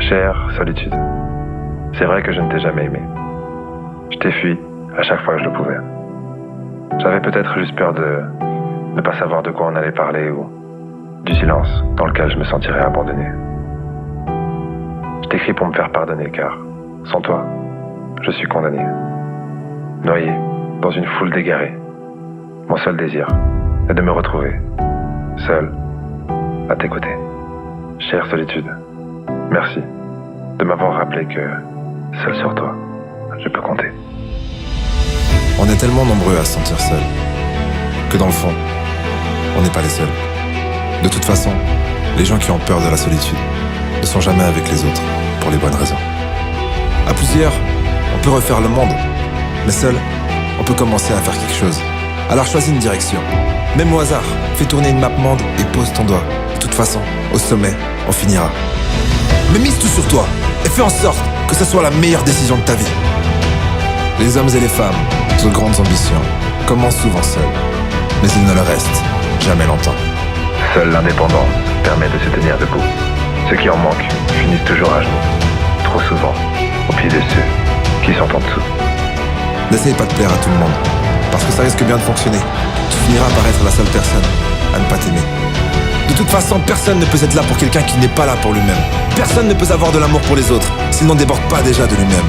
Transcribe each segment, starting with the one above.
Chère solitude, c'est vrai que je ne t'ai jamais aimé. Je t'ai fui à chaque fois que je le pouvais. J'avais peut-être juste peur de ne pas savoir de quoi on allait parler ou du silence dans lequel je me sentirais abandonné. Je t'écris pour me faire pardonner car, sans toi, je suis condamné. Noyé dans une foule d'égarés. Mon seul désir est de me retrouver, seul, à tes côtés. Chère solitude, merci de m'avoir rappelé que, seul sur toi, je peux compter. On est tellement nombreux à se sentir seul que dans le fond, on n'est pas les seuls. De toute façon, les gens qui ont peur de la solitude ne sont jamais avec les autres pour les bonnes raisons. À plusieurs, on peut refaire le monde, mais seul, on peut commencer à faire quelque chose. Alors choisis une direction. Même au hasard, fais tourner une map monde et pose ton doigt. De toute façon, au sommet, on finira. Mais mise tout sur toi et fais en sorte que ce soit la meilleure décision de ta vie. Les hommes et les femmes aux grandes ambitions commencent souvent seuls, mais ils ne le restent jamais longtemps. Seule l'indépendance permet de se tenir debout. Ceux qui en manquent finissent toujours à genoux, trop souvent au pied de ceux qui sont en dessous. N'essaye pas de plaire à tout le monde, parce que ça risque bien de fonctionner. Tu finiras par être la seule personne à ne pas t'aimer. De toute façon, personne ne peut être là pour quelqu'un qui n'est pas là pour lui-même. Personne ne peut avoir de l'amour pour les autres s'il n'en déborde pas déjà de lui-même.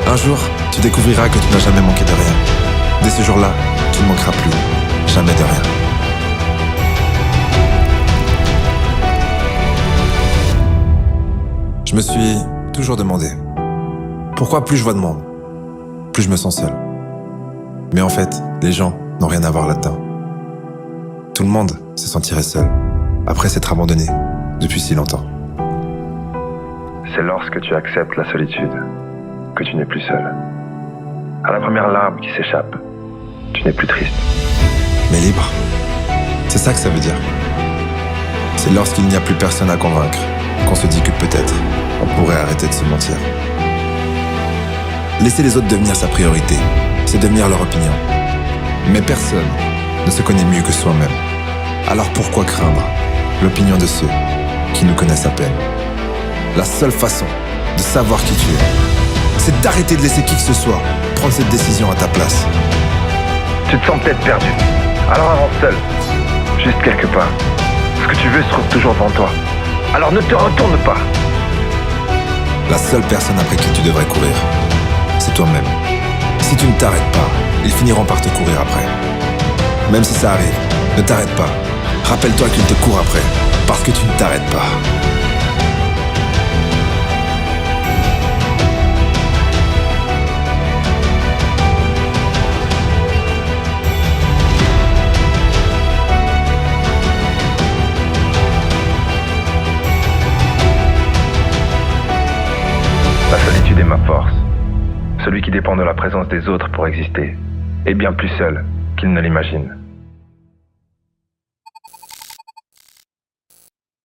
Un jour, tu découvriras que tu n'as jamais manqué de rien. Dès ce jour-là, tu ne manqueras plus jamais de rien. Je me suis toujours demandé pourquoi plus je vois de monde, plus je me sens seul. Mais en fait, les gens n'ont rien à voir là-dedans. Tout le monde se sentirait seul, après s'être abandonné depuis si longtemps. C'est lorsque tu acceptes la solitude que tu n'es plus seul. À la première larme qui s'échappe, tu n'es plus triste. Mais libre, c'est ça que ça veut dire. C'est lorsqu'il n'y a plus personne à convaincre qu'on se dit que peut-être on pourrait arrêter de se mentir. Laisser les autres devenir sa priorité, c'est devenir leur opinion. Mais personne ne se connaît mieux que soi-même. Alors pourquoi craindre l'opinion de ceux qui nous connaissent à peine? La seule façon de savoir qui tu es, c'est d'arrêter de laisser qui que ce soit prendre cette décision à ta place. Tu te sens peut-être perdu. Alors avance seul, juste quelque part. Ce que tu veux se trouve toujours devant toi. Alors ne te retourne pas. La seule personne après qui tu devrais courir, c'est toi-même. Si tu ne t'arrêtes pas, ils finiront par te courir après. Même si ça arrive, ne t'arrête pas. Rappelle-toi qu'ils te courent après, parce que tu ne t'arrêtes pas. La solitude est ma force. Celui qui dépend de la présence des autres pour exister est bien plus seul qu'il ne l'imagine.